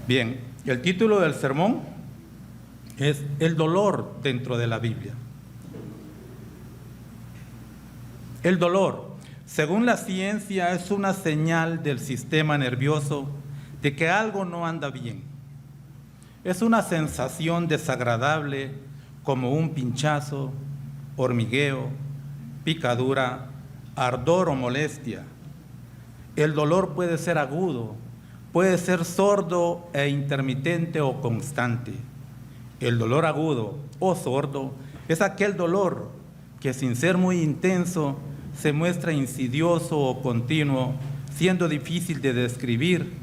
Bien, el título del sermón es El dolor dentro de la Biblia. El dolor, según la ciencia, es una señal del sistema nervioso de que algo no anda bien. Es una sensación desagradable como un pinchazo, hormigueo, picadura, ardor o molestia. El dolor puede ser agudo, puede ser sordo e intermitente o constante. El dolor agudo o sordo es aquel dolor que, sin ser muy intenso, se muestra insidioso o continuo, siendo difícil de describir.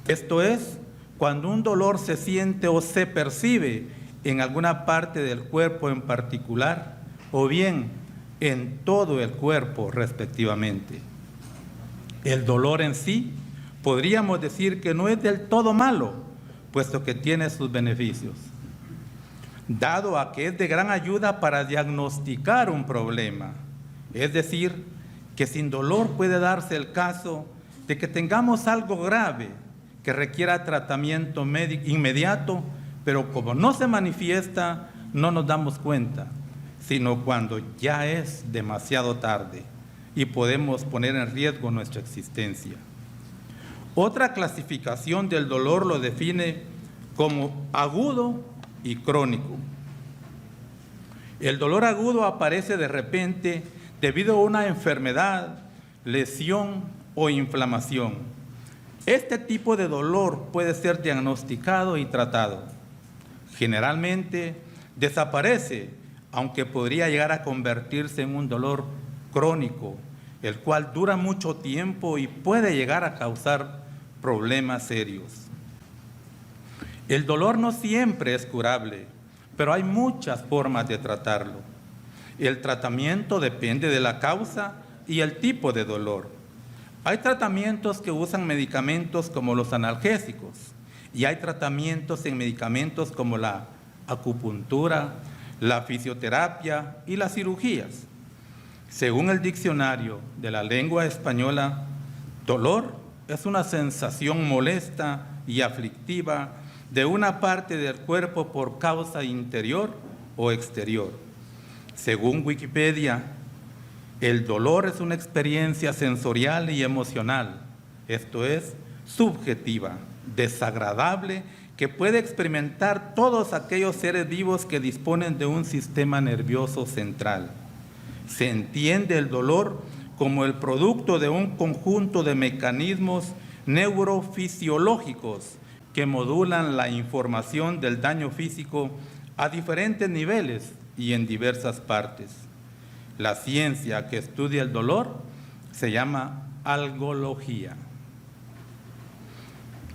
Esto es, cuando un dolor se siente o se percibe en alguna parte del cuerpo en particular, o bien en todo el cuerpo respectivamente. El dolor en sí, podríamos decir que no es del todo malo, puesto que tiene sus beneficios, dado a que es de gran ayuda para diagnosticar un problema. Es decir, que sin dolor puede darse el caso de que tengamos algo grave que requiera tratamiento inmediato, pero como no se manifiesta, no nos damos cuenta, sino cuando ya es demasiado tarde y podemos poner en riesgo nuestra existencia. Otra clasificación del dolor lo define como agudo y crónico. El dolor agudo aparece de repente debido a una enfermedad, lesión o inflamación. Este tipo de dolor puede ser diagnosticado y tratado. Generalmente desaparece, aunque podría llegar a convertirse en un dolor crónico, el cual dura mucho tiempo y puede llegar a causar problemas serios. El dolor no siempre es curable, pero hay muchas formas de tratarlo. El tratamiento depende de la causa y el tipo de dolor. Hay tratamientos que usan medicamentos como los analgésicos y hay tratamientos en medicamentos como la acupuntura, la fisioterapia y las cirugías. Según el diccionario de la lengua española, dolor es una sensación molesta y aflictiva de una parte del cuerpo por causa interior o exterior. Según Wikipedia, el dolor es una experiencia sensorial y emocional, esto es, subjetiva, desagradable, que puede experimentar todos aquellos seres vivos que disponen de un sistema nervioso central. Se entiende el dolor como el producto de un conjunto de mecanismos neurofisiológicos que modulan la información del daño físico a diferentes niveles y en diversas partes. La ciencia que estudia el dolor se llama algología.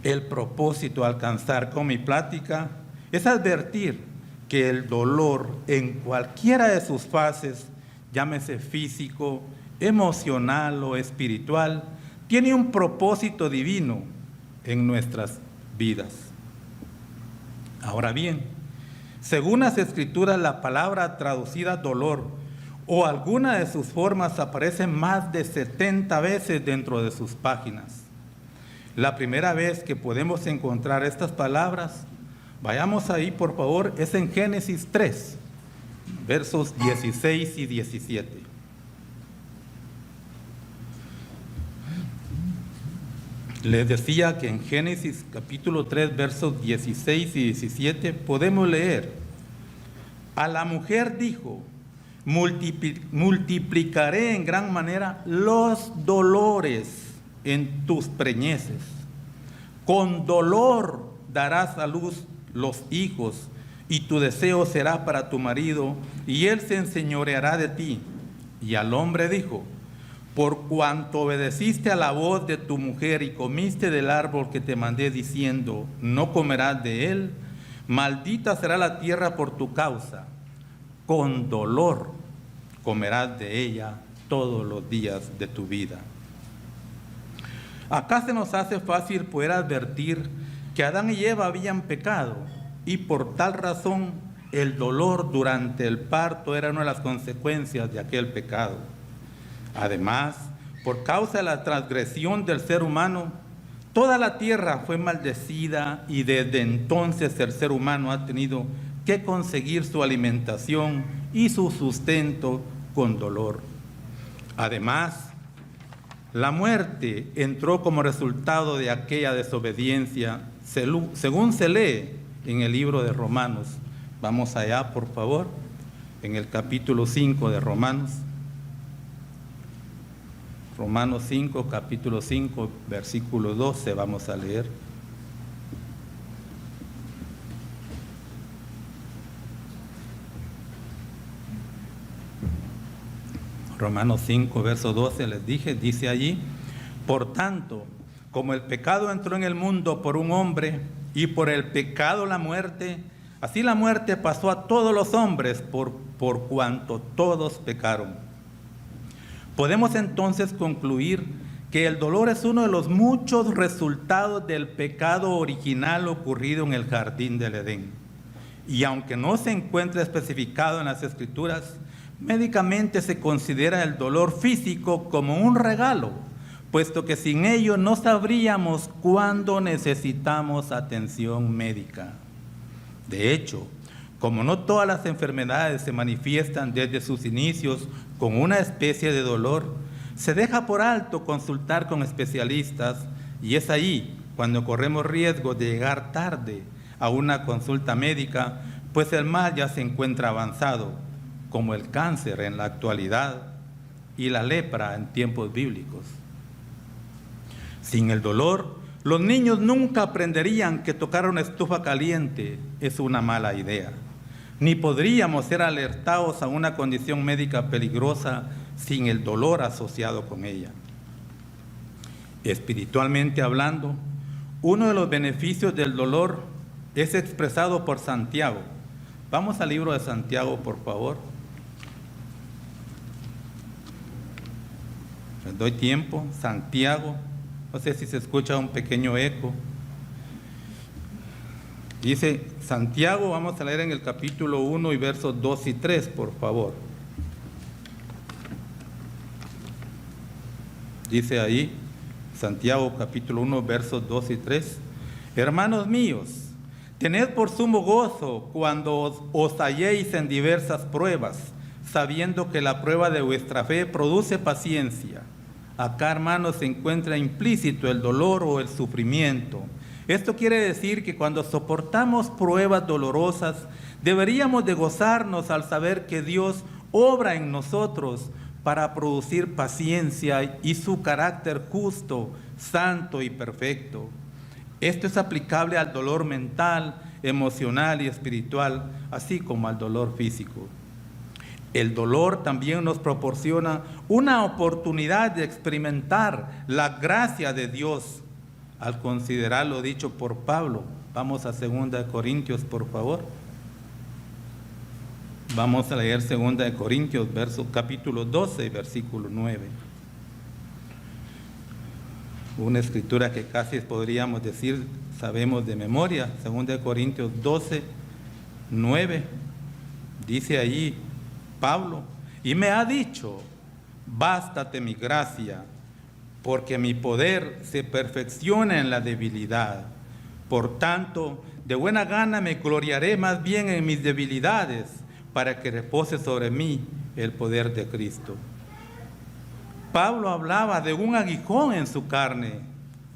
El propósito a alcanzar con mi plática es advertir que el dolor en cualquiera de sus fases, llámese físico, emocional o espiritual, tiene un propósito divino en nuestras vidas. Ahora bien, según las Escrituras, la palabra traducida dolor o alguna de sus formas aparece más de 70 veces dentro de sus páginas. La primera vez que podemos encontrar estas palabras, vayamos ahí por favor, es en Génesis 3, versos 16 y 17. Les decía que en Génesis capítulo 3, versos 16 y 17 podemos leer: a la mujer dijo, multiplicaré en gran manera los dolores en tus preñeces. Con dolor darás a luz los hijos, y tu deseo será para tu marido, y él se enseñoreará de ti. Y al hombre dijo, por cuanto obedeciste a la voz de tu mujer y comiste del árbol que te mandé diciendo, no comerás de él, maldita será la tierra por tu causa. Con dolor comerás de ella todos los días de tu vida. Acá se nos hace fácil poder advertir que Adán y Eva habían pecado y por tal razón el dolor durante el parto era una de las consecuencias de aquel pecado. Además, por causa de la transgresión del ser humano, Toda la tierra fue maldecida y desde entonces el ser humano ha tenido que conseguir su alimentación y su sustento con dolor. Además, la muerte entró como resultado de aquella desobediencia, según se lee en el libro de Romanos. Vamos allá, por favor, en el capítulo 5 de Romanos. Romanos 5, capítulo 5, versículo 12, vamos a leer. Romanos 5, verso 12, les dije, dice allí: por tanto, como el pecado entró en el mundo por un hombre, y por el pecado la muerte, así la muerte pasó a todos los hombres por cuanto todos pecaron. Podemos entonces concluir que el dolor es uno de los muchos resultados del pecado original ocurrido en el jardín del Edén. Y aunque no se encuentra especificado en las Escrituras, médicamente se considera el dolor físico como un regalo, puesto que sin ello no sabríamos cuándo necesitamos atención médica. De hecho, como no todas las enfermedades se manifiestan desde sus inicios con una especie de dolor, se deja por alto consultar con especialistas, y es ahí cuando corremos riesgo de llegar tarde a una consulta médica, pues el mal ya se encuentra avanzado, como el cáncer en la actualidad y la lepra en tiempos bíblicos. Sin el dolor, los niños nunca aprenderían que tocar una estufa caliente es una mala idea, ni podríamos ser alertados a una condición médica peligrosa sin el dolor asociado con ella. Espiritualmente hablando, uno de los beneficios del dolor es expresado por Santiago. Vamos al libro de Santiago, por favor. Les doy tiempo. Santiago, no sé si se escucha un pequeño eco. Dice Santiago, vamos a leer en el capítulo 1 y versos 2 y 3, por favor. Dice ahí, Santiago capítulo 1, versos 2 y 3. Hermanos míos, tened por sumo gozo cuando os halléis en diversas pruebas, sabiendo que la prueba de vuestra fe produce paciencia. Acá, hermanos, se encuentra implícito el dolor o el sufrimiento. Esto quiere decir que cuando soportamos pruebas dolorosas, deberíamos de gozarnos al saber que Dios obra en nosotros para producir paciencia y su carácter justo, santo y perfecto. Esto es aplicable al dolor mental, emocional y espiritual, así como al dolor físico. El dolor también nos proporciona una oportunidad de experimentar la gracia de Dios. Al considerar lo dicho por Pablo, vamos a 2 Corintios, por favor. Vamos a leer 2 Corintios, capítulo 12, versículo 9. Una escritura que casi podríamos decir, sabemos de memoria. 2 Corintios 12, 9. Dice allí Pablo: y me ha dicho, bástate mi gracia, porque mi poder se perfecciona en la debilidad. Por tanto, de buena gana me gloriaré más bien en mis debilidades, para que repose sobre mí el poder de Cristo. Pablo hablaba de un aguijón en su carne,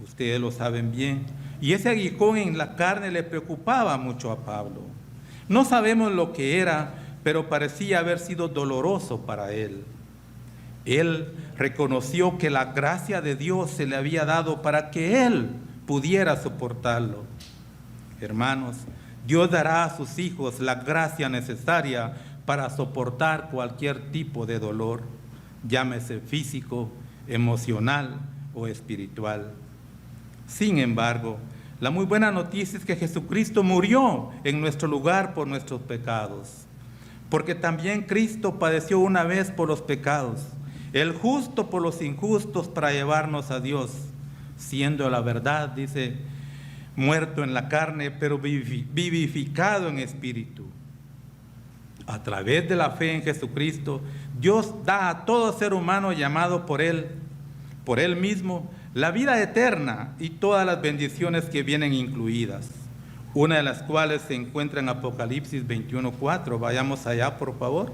ustedes lo saben bien, y ese aguijón en la carne le preocupaba mucho a Pablo. No sabemos lo que era, pero parecía haber sido doloroso para él. Él reconoció que la gracia de Dios se le había dado para que él pudiera soportarlo. Hermanos, Dios dará a sus hijos la gracia necesaria para soportar cualquier tipo de dolor, llámese físico, emocional o espiritual. Sin embargo, la muy buena noticia es que Jesucristo murió en nuestro lugar por nuestros pecados, porque también Cristo padeció una vez por los pecados, el justo por los injustos, para llevarnos a Dios, siendo la verdad, dice, muerto en la carne, pero vivificado en espíritu. A través de la fe en Jesucristo, Dios da a todo ser humano llamado por Él mismo, la vida eterna y todas las bendiciones que vienen incluidas, una de las cuales se encuentra en Apocalipsis 21:4. Vayamos allá, por favor.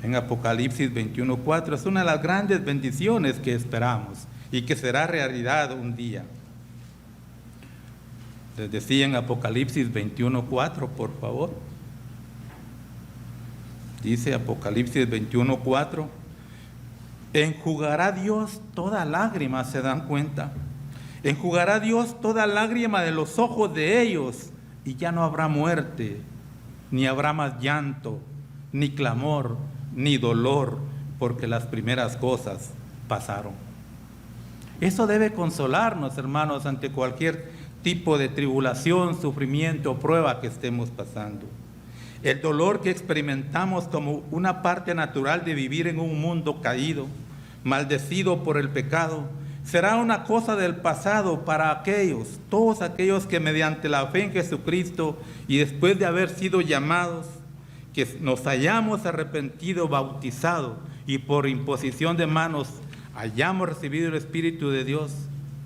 En Apocalipsis 21:4 es una de las grandes bendiciones que esperamos y que será realidad un día. Les decía en Apocalipsis 21:4, por favor. Dice Apocalipsis 21:4, enjugará Dios toda lágrima, ¿se dan cuenta? Enjugará Dios toda lágrima de los ojos de ellos, y ya no habrá muerte, ni habrá más llanto, ni clamor, ni dolor, porque las primeras cosas pasaron. Eso debe consolarnos, hermanos, ante cualquier tipo de tribulación, sufrimiento o prueba que estemos pasando. El dolor que experimentamos como una parte natural de vivir en un mundo caído, maldecido por el pecado, será una cosa del pasado para todos aquellos que mediante la fe en Jesucristo y después de haber sido llamados, que nos hayamos arrepentido, bautizado y por imposición de manos hayamos recibido el Espíritu de Dios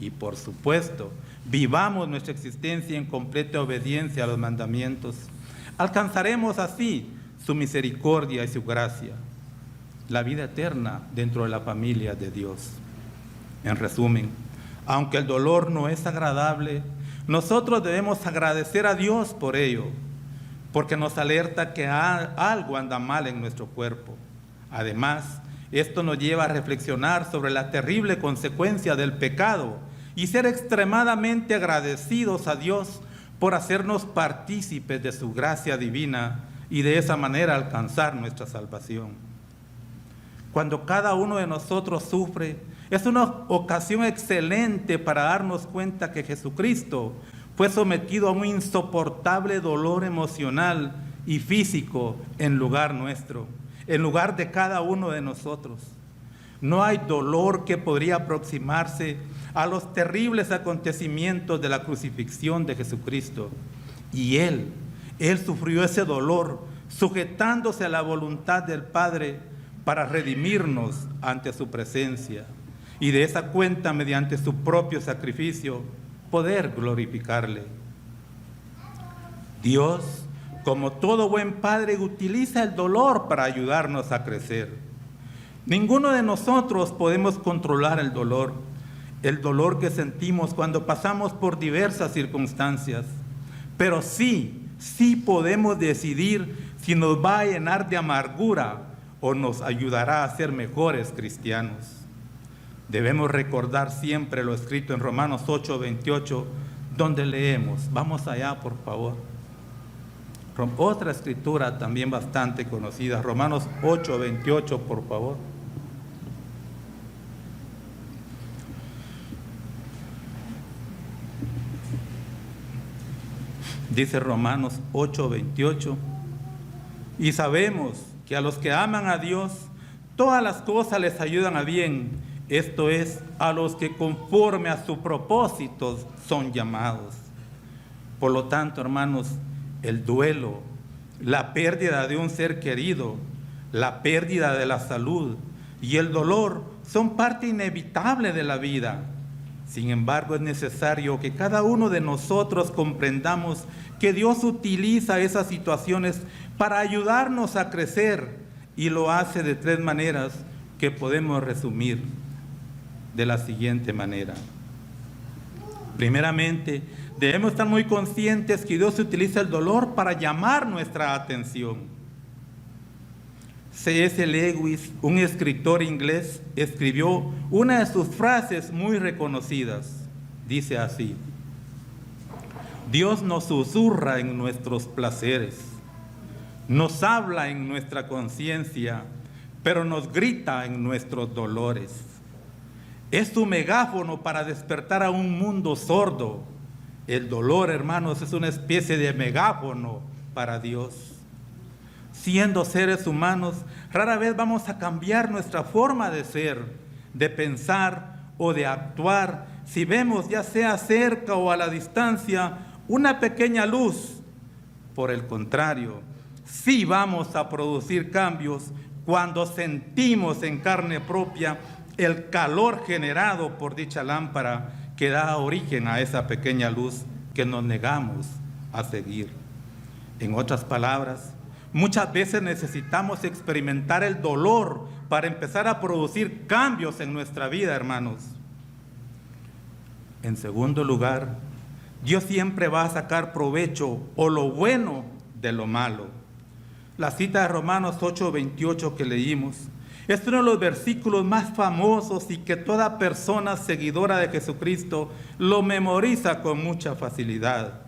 y por supuesto vivamos nuestra existencia en completa obediencia a los mandamientos. Alcanzaremos así su misericordia y su gracia, la vida eterna dentro de la familia de Dios. En resumen, aunque el dolor no es agradable, nosotros debemos agradecer a Dios por ello, porque nos alerta que algo anda mal en nuestro cuerpo. Además, esto nos lleva a reflexionar sobre la terrible consecuencia del pecado y ser extremadamente agradecidos a Dios por hacernos partícipes de su gracia divina y de esa manera alcanzar nuestra salvación. Cuando cada uno de nosotros sufre, es una ocasión excelente para darnos cuenta que Jesucristo fue sometido a un insoportable dolor emocional y físico en lugar nuestro, en lugar de cada uno de nosotros. No hay dolor que podría aproximarse a los terribles acontecimientos de la crucifixión de Jesucristo. Y Él sufrió ese dolor, sujetándose a la voluntad del Padre para redimirnos ante su presencia. Y de esa cuenta, mediante su propio sacrificio, poder glorificarle. Dios, como todo buen padre, utiliza el dolor para ayudarnos a crecer. Ninguno de nosotros podemos controlar el dolor que sentimos cuando pasamos por diversas circunstancias, pero sí podemos decidir si nos va a llenar de amargura o nos ayudará a ser mejores cristianos. Debemos recordar siempre lo escrito en Romanos 8:28, donde leemos, vamos allá por favor, otra escritura también bastante conocida, Romanos 8:28, por favor. Dice Romanos 8:28, y sabemos que a los que aman a Dios, todas las cosas les ayudan a bien, esto es, a los que conforme a su propósito son llamados. Por lo tanto, hermanos, el duelo, la pérdida de un ser querido, la pérdida de la salud y el dolor son parte inevitable de la vida. Sin embargo, es necesario que cada uno de nosotros comprendamos que Dios utiliza esas situaciones para ayudarnos a crecer y lo hace de 3 maneras que podemos resumir de la siguiente manera. Primeramente, debemos estar muy conscientes que Dios utiliza el dolor para llamar nuestra atención. C.S. Lewis, un escritor inglés, escribió una de sus frases muy reconocidas. Dice así: Dios nos susurra en nuestros placeres, nos habla en nuestra conciencia, pero nos grita en nuestros dolores. Es su megáfono para despertar a un mundo sordo. El dolor, hermanos, es una especie de megáfono para Dios. Siendo seres humanos, rara vez vamos a cambiar nuestra forma de ser, de pensar o de actuar si vemos, ya sea cerca o a la distancia, una pequeña luz. Por el contrario, sí vamos a producir cambios cuando sentimos en carne propia el calor generado por dicha lámpara que da origen a esa pequeña luz que nos negamos a seguir. En otras palabras, muchas veces necesitamos experimentar el dolor para empezar a producir cambios en nuestra vida, hermanos. En segundo lugar, Dios siempre va a sacar provecho o lo bueno de lo malo. La cita de Romanos 8:28 que leímos es uno de los versículos más famosos y que toda persona seguidora de Jesucristo lo memoriza con mucha facilidad.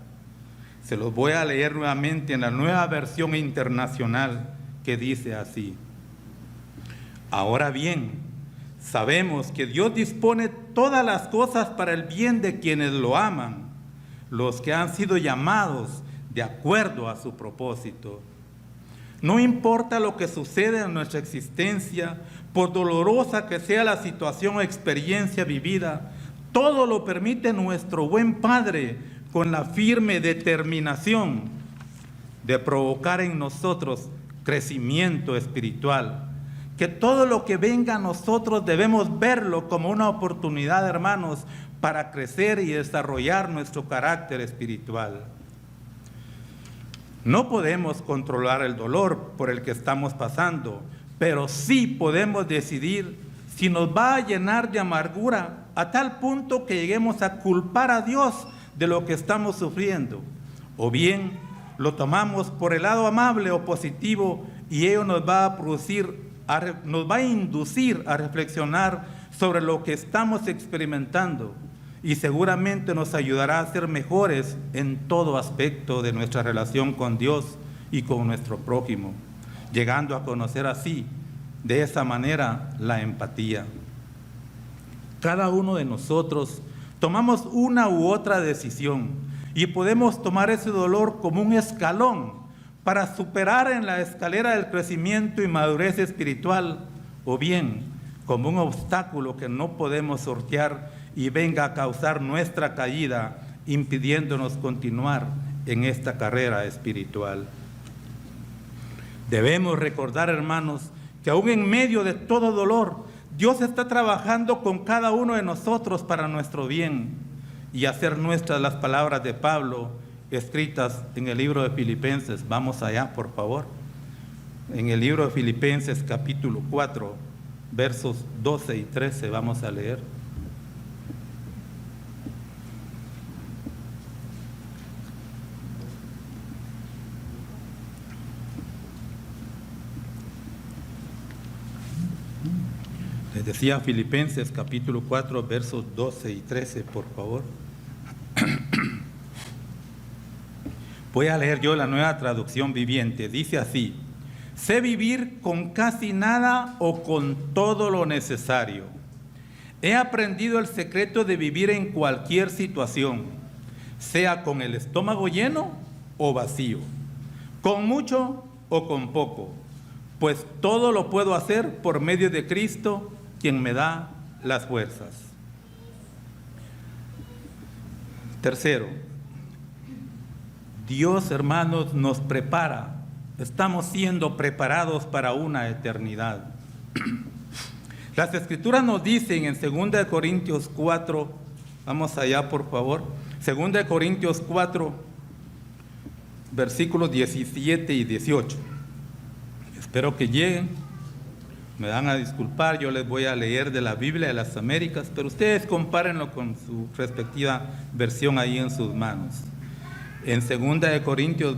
Se los voy a leer nuevamente en la Nueva Versión Internacional, que dice así: ahora bien, sabemos que Dios dispone todas las cosas para el bien de quienes lo aman, los que han sido llamados de acuerdo a su propósito. No importa lo que sucede en nuestra existencia, por dolorosa que sea la situación o experiencia vivida, todo lo permite nuestro buen Padre con la firme determinación de provocar en nosotros crecimiento espiritual. Que todo lo que venga a nosotros debemos verlo como una oportunidad, hermanos, para crecer y desarrollar nuestro carácter espiritual. No podemos controlar el dolor por el que estamos pasando, pero sí podemos decidir si nos va a llenar de amargura a tal punto que lleguemos a culpar a Dios de lo que estamos sufriendo, o bien lo tomamos por el lado amable o positivo y ello nos va a inducir a reflexionar sobre lo que estamos experimentando y seguramente nos ayudará a ser mejores en todo aspecto de nuestra relación con Dios y con nuestro prójimo, llegando a conocer así, de esa manera, la empatía. Cada uno de nosotros tomamos una u otra decisión y podemos tomar ese dolor como un escalón para superar en la escalera del crecimiento y madurez espiritual, o bien como un obstáculo que no podemos sortear y venga a causar nuestra caída, impidiéndonos continuar en esta carrera espiritual. Debemos recordar, hermanos, que aún en medio de todo dolor, Dios está trabajando con cada uno de nosotros para nuestro bien y hacer nuestras las palabras de Pablo escritas en el libro de Filipenses. Vamos allá, por favor. En el libro de Filipenses, capítulo 4, versos 12 y 13, vamos a leer. Les decía Filipenses capítulo 4, versos 12 y 13, por favor. Voy a leer yo la Nueva Traducción Viviente. Dice así: sé vivir con casi nada o con todo lo necesario. He aprendido el secreto de vivir en cualquier situación, sea con el estómago lleno o vacío, con mucho o con poco, pues todo lo puedo hacer por medio de Cristo, quien me da las fuerzas. Tercero, Dios, hermanos, nos prepara. Estamos siendo preparados para una eternidad. Las Escrituras nos dicen en 2 Corintios 4, vamos allá por favor, 2 Corintios 4, versículos 17 y 18. Espero que lleguen. Me van a disculpar, yo les voy a leer de la Biblia de las Américas, pero ustedes compárenlo con su respectiva versión ahí en sus manos. En 2 Corintios,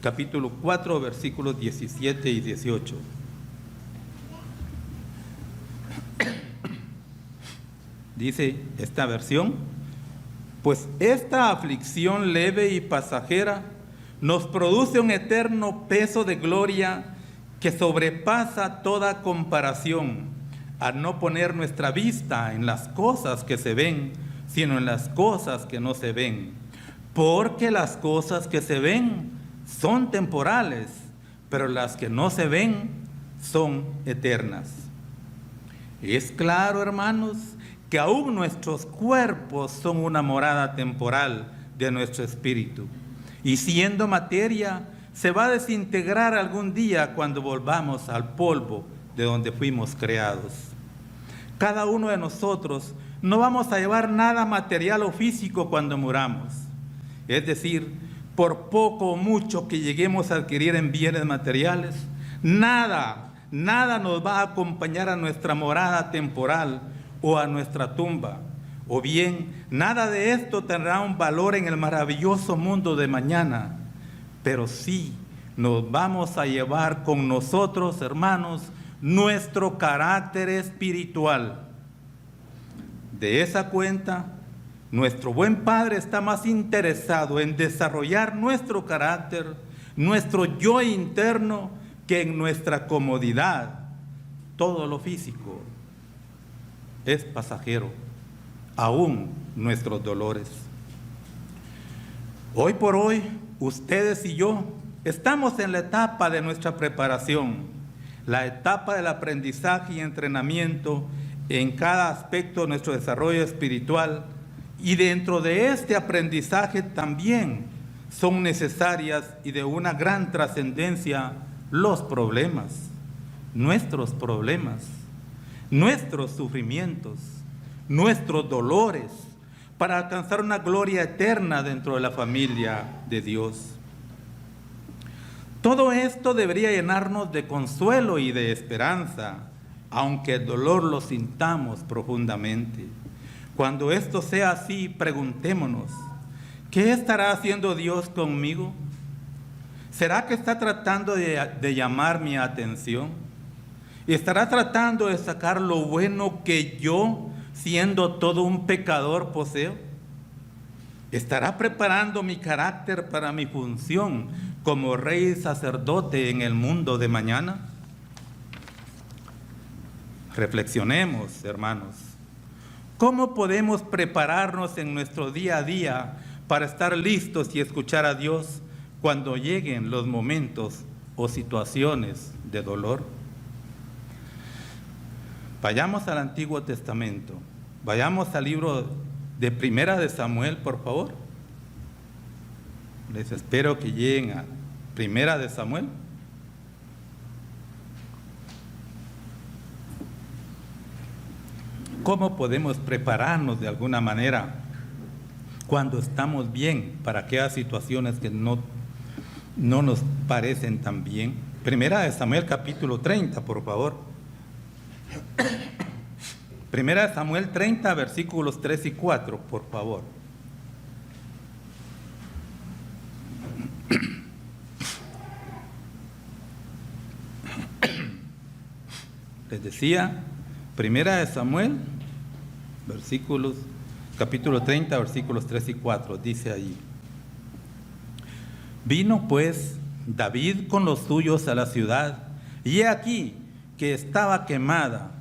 capítulo 4, versículos 17 y 18. Dice esta versión: pues esta aflicción leve y pasajera nos produce un eterno peso de gloria que sobrepasa toda comparación, al no poner nuestra vista en las cosas que se ven, sino en las cosas que no se ven. Porque las cosas que se ven son temporales, pero las que no se ven son eternas. Es claro, hermanos, que aún nuestros cuerpos son una morada temporal de nuestro espíritu, y siendo materia, se va a desintegrar algún día cuando volvamos al polvo de donde fuimos creados. cada uno de nosotros no vamos a llevar nada material o físico cuando muramos. Es decir, por poco o mucho que lleguemos a adquirir en bienes materiales, nada nos va a acompañar a nuestra morada temporal o a nuestra tumba. O bien, nada de esto tendrá un valor en el maravilloso mundo de mañana, pero sí nos vamos a llevar con nosotros, hermanos, nuestro carácter espiritual. De esa cuenta, nuestro buen Padre está más interesado en desarrollar nuestro carácter, nuestro yo interno, que en nuestra comodidad. Todo lo físico es pasajero, aún nuestros dolores. Hoy por hoy, ustedes y yo estamos en la etapa de nuestra preparación, la etapa del aprendizaje y entrenamiento en cada aspecto de nuestro desarrollo espiritual, y dentro de este aprendizaje también son necesarias y de una gran trascendencia los problemas, nuestros sufrimientos, nuestros dolores, para alcanzar una gloria eterna dentro de la familia de Dios. Todo esto debería llenarnos de consuelo y de esperanza, aunque el dolor lo sintamos profundamente. Cuando esto sea así, preguntémonos, ¿qué estará haciendo Dios conmigo? ¿Será que está tratando de llamar mi atención? ¿Estará tratando de sacar lo bueno que yo, siendo todo un pecador, poseo? ¿Estará preparando mi carácter para mi función como rey y sacerdote en el mundo de mañana? Reflexionemos, hermanos. ¿Cómo podemos prepararnos en nuestro día a día para estar listos y escuchar a Dios cuando lleguen los momentos o situaciones de dolor? Vayamos al Antiguo Testamento. Vayamos al libro de Primera de Samuel, por favor. Les espero que lleguen a Primera de Samuel. ¿Cómo podemos prepararnos de alguna manera cuando estamos bien para aquellas situaciones que no nos parecen tan bien? Primera de Samuel capítulo 30, por favor. Primera de Samuel 30, versículos 3 y 4, por favor. Les decía, Primera de Samuel, capítulo 30, versículos 3 y 4, dice allí: Vino pues David con los suyos a la ciudad, y he aquí que estaba quemada,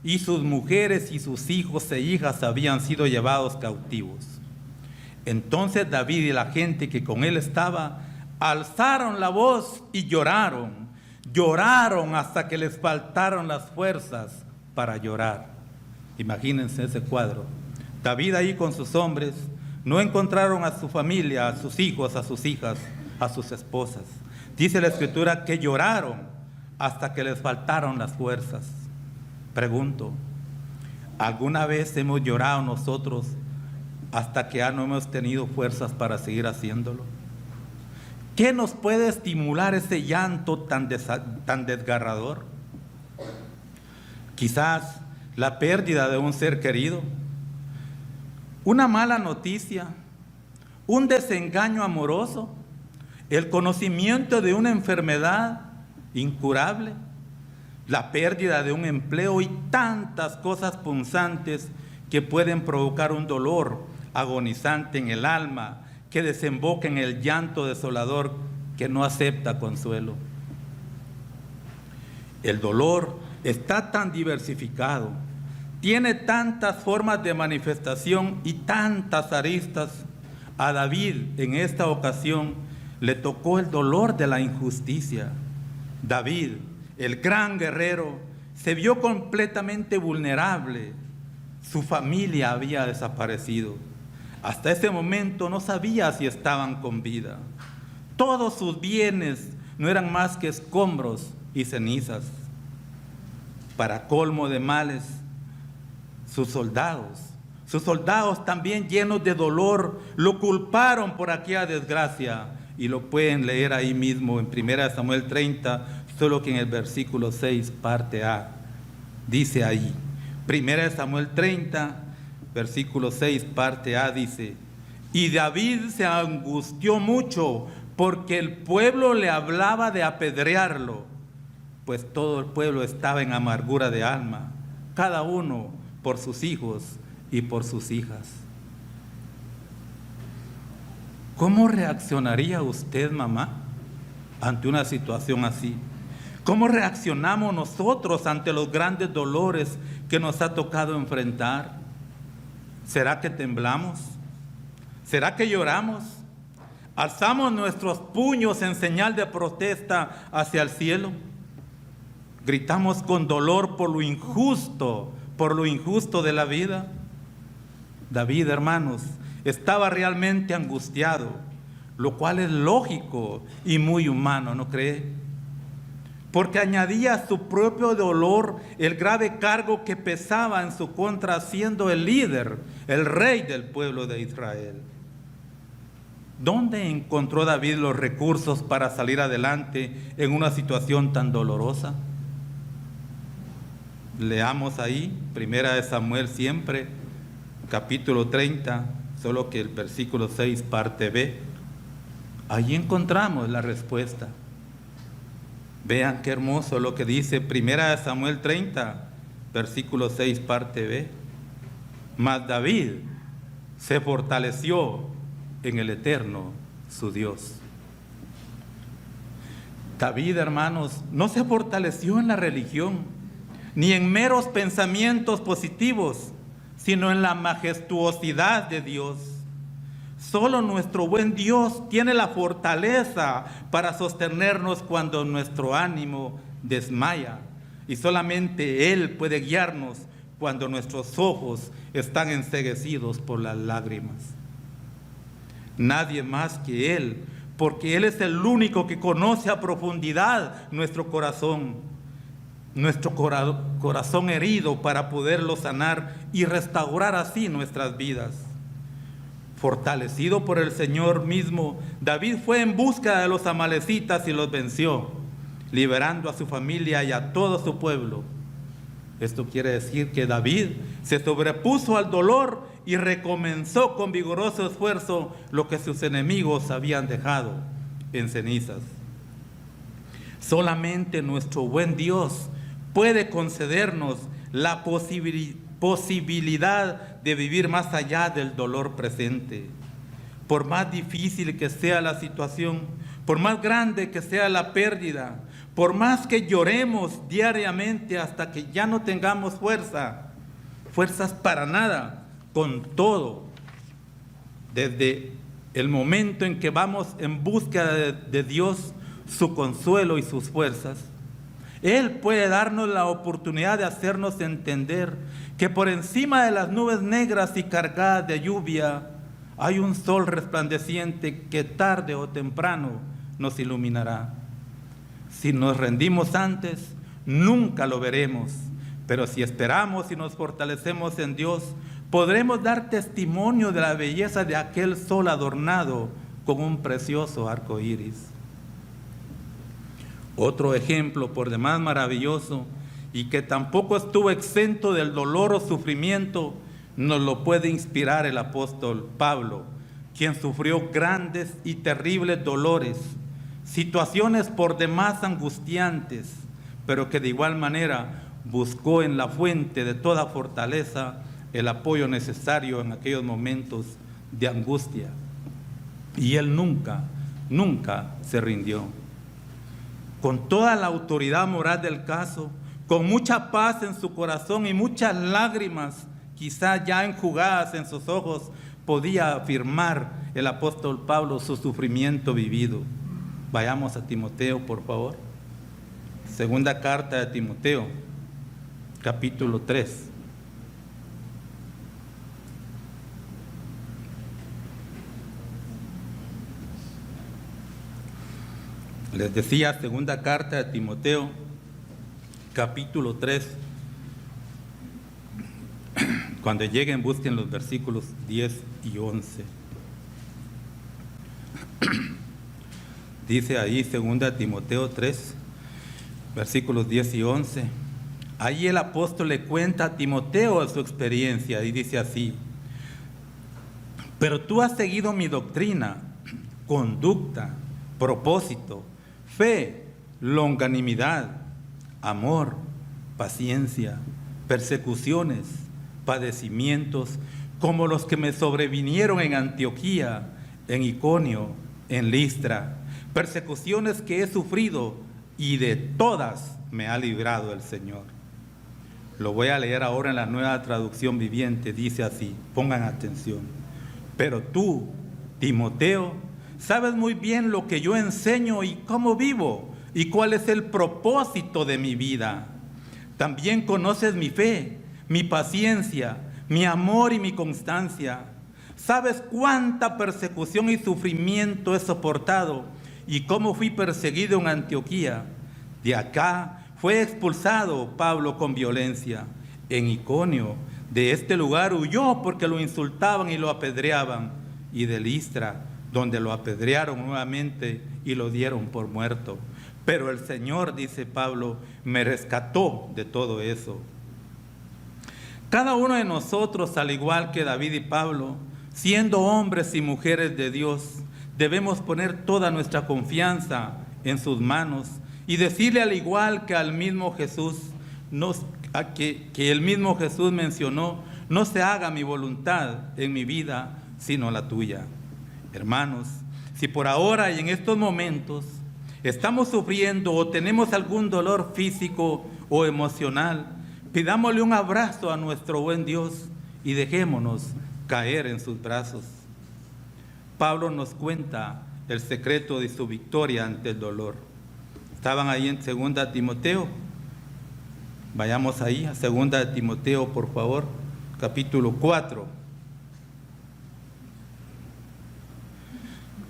y sus mujeres y sus hijos e hijas habían sido llevados cautivos. Entonces David y la gente que con él estaba alzaron la voz y lloraron hasta que les faltaron las fuerzas para llorar. Imagínense ese cuadro. David ahí con sus hombres, no encontraron a su familia, a sus hijos, a sus hijas, a sus esposas. Dice la Escritura que lloraron hasta que les faltaron las fuerzas. Pregunto, ¿alguna vez hemos llorado nosotros hasta que ya no hemos tenido fuerzas para seguir haciéndolo? ¿Qué nos puede estimular ese llanto tan desgarrador? Quizás la pérdida de un ser querido, una mala noticia, un desengaño amoroso, el conocimiento de una enfermedad incurable, la pérdida de un empleo y tantas cosas punzantes que pueden provocar un dolor agonizante en el alma que desemboca en el llanto desolador que no acepta consuelo. El dolor está tan diversificado, tiene tantas formas de manifestación y tantas aristas. A David en esta ocasión le tocó el dolor de la injusticia. David, el gran guerrero, se vio completamente vulnerable. Su familia había desaparecido. Hasta ese momento no sabía si estaban con vida. Todos sus bienes no eran más que escombros y cenizas. Para colmo de males, sus soldados. Sus soldados también llenos de dolor lo culparon por aquella desgracia. Y lo pueden leer ahí mismo en 1 Samuel 30, solo que en el versículo 6, parte A. Dice ahí, 1 Samuel 30, versículo 6, parte A, dice: y David se angustió mucho porque el pueblo le hablaba de apedrearlo, pues todo el pueblo estaba en amargura de alma, cada uno por sus hijos y por sus hijas. ¿Cómo reaccionaría usted, mamá, ante una situación así? ¿Cómo reaccionamos nosotros ante los grandes dolores que nos ha tocado enfrentar? ¿Será que temblamos? ¿Será que lloramos? ¿Alzamos nuestros puños en señal de protesta hacia el cielo? ¿Gritamos con dolor por lo injusto de la vida? David, hermanos, estaba realmente angustiado, lo cual es lógico y muy humano, ¿no cree? Porque añadía a su propio dolor el grave cargo que pesaba en su contra, siendo el líder, el rey del pueblo de Israel. ¿Dónde encontró David los recursos para salir adelante en una situación tan dolorosa? Leamos ahí, 1 Samuel siempre, capítulo 30, solo que el versículo 6, parte B. Allí encontramos la respuesta. Vean qué hermoso lo que dice 1 Samuel 30, versículo 6, parte B. Mas David se fortaleció en el Eterno, su Dios. David, hermanos, no se fortaleció en la religión, ni en meros pensamientos positivos, sino en la majestuosidad de Dios. Solo nuestro buen Dios tiene la fortaleza para sostenernos cuando nuestro ánimo desmaya, y solamente Él puede guiarnos cuando nuestros ojos están enceguecidos por las lágrimas. Nadie más que Él, porque Él es el único que conoce a profundidad nuestro corazón herido, para poderlo sanar y restaurar así nuestras vidas. Fortalecido por el Señor mismo, David fue en busca de los amalecitas y los venció, liberando a su familia y a todo su pueblo. Esto quiere decir que David se sobrepuso al dolor y recomenzó con vigoroso esfuerzo lo que sus enemigos habían dejado en cenizas. Solamente nuestro buen Dios puede concedernos la posibilidad de vivir más allá del dolor presente. Por más difícil que sea la situación, por más grande que sea la pérdida, por más que lloremos diariamente hasta que ya no tengamos fuerzas para nada, con todo, desde el momento en que vamos en búsqueda de Dios, su consuelo y sus fuerzas, Él puede darnos la oportunidad de hacernos entender que por encima de las nubes negras y cargadas de lluvia hay un sol resplandeciente que tarde o temprano nos iluminará. Si nos rendimos antes, nunca lo veremos, pero si esperamos y nos fortalecemos en Dios, podremos dar testimonio de la belleza de aquel sol adornado con un precioso arco iris. Otro ejemplo por demás maravilloso y que tampoco estuvo exento del dolor o sufrimiento, nos lo puede inspirar el apóstol Pablo, quien sufrió grandes y terribles dolores, situaciones por demás angustiantes, pero que de igual manera buscó en la fuente de toda fortaleza el apoyo necesario en aquellos momentos de angustia. Y él nunca se rindió. Con toda la autoridad moral del caso, con mucha paz en su corazón y muchas lágrimas, quizá ya enjugadas en sus ojos, podía afirmar el apóstol Pablo su sufrimiento vivido. Vayamos a Timoteo, por favor. Segunda carta de Timoteo, capítulo 3. Les decía, segunda carta de Timoteo, capítulo 3, Cuando lleguen, busquen los versículos 10 y 11. Dice ahí 2 Timoteo 3, versículos 10 y 11. Ahí el apóstol le cuenta a Timoteo su experiencia y dice así: pero tú has seguido mi doctrina, conducta, propósito, fe, longanimidad, amor, paciencia, persecuciones, padecimientos, como los que me sobrevinieron en Antioquía, en Iconio, en Listra, persecuciones que he sufrido, y de todas me ha librado el Señor. Lo voy a leer ahora en la Nueva Traducción Viviente. Dice así, pongan atención: pero tú, Timoteo, sabes muy bien lo que yo enseño y cómo vivo y cuál es el propósito de mi vida. También conoces mi fe, mi paciencia, mi amor y mi constancia. Sabes cuánta persecución y sufrimiento he soportado y cómo fui perseguido en Antioquía. De acá fue expulsado Pablo con violencia. En Iconio, de este lugar huyó porque lo insultaban y lo apedreaban. Y de Listra, donde lo apedrearon nuevamente y lo dieron por muerto. Pero el Señor, dice Pablo, me rescató de todo eso. Cada uno de nosotros, al igual que David y Pablo, siendo hombres y mujeres de Dios, debemos poner toda nuestra confianza en sus manos y decirle, al igual que al mismo Jesús, que el mismo Jesús mencionó: no se haga mi voluntad en mi vida, sino la tuya. Hermanos, si por ahora y en estos momentos estamos sufriendo o tenemos algún dolor físico o emocional, pidámosle un abrazo a nuestro buen Dios y dejémonos caer en sus brazos. Pablo nos cuenta el secreto de su victoria ante el dolor. Estaban ahí en 2 Timoteo. Vayamos ahí a 2 Timoteo, por favor, capítulo 4.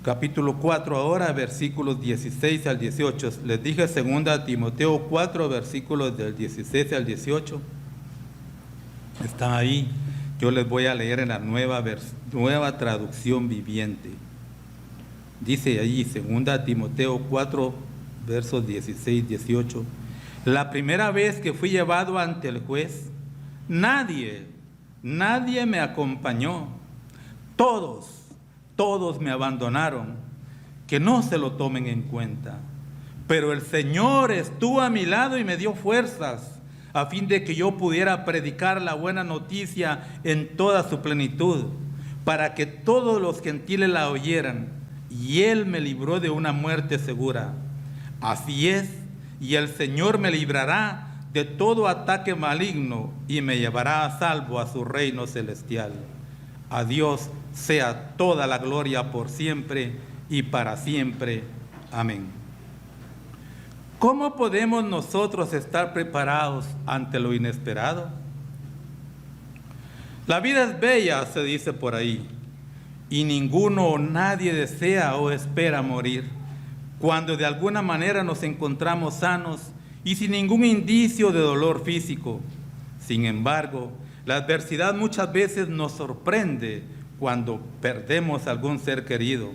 Capítulo 4 ahora, versículos 16 al 18. Les dije 2 Timoteo 4, versículos del 16 al 18. Está ahí. Yo les voy a leer en la nueva traducción viviente. Dice ahí 2 Timoteo 4, versos 16, 18. La primera vez que fui llevado ante el juez, nadie me acompañó. Todos me abandonaron. Que no se lo tomen en cuenta. Pero el Señor estuvo a mi lado y me dio fuerzas, a fin de que yo pudiera predicar la buena noticia en toda su plenitud, para que todos los gentiles la oyeran. Y Él me libró de una muerte segura. Así es, y el Señor me librará de todo ataque maligno y me llevará a salvo a su reino celestial. A Dios sea toda la gloria por siempre y para siempre. Amén. ¿Cómo podemos nosotros estar preparados ante lo inesperado? La vida es bella, se dice por ahí, y ninguno o nadie desea o espera morir. Cuando de alguna manera nos encontramos sanos y sin ningún indicio de dolor físico. Sin embargo, la adversidad muchas veces nos sorprende cuando perdemos algún ser querido,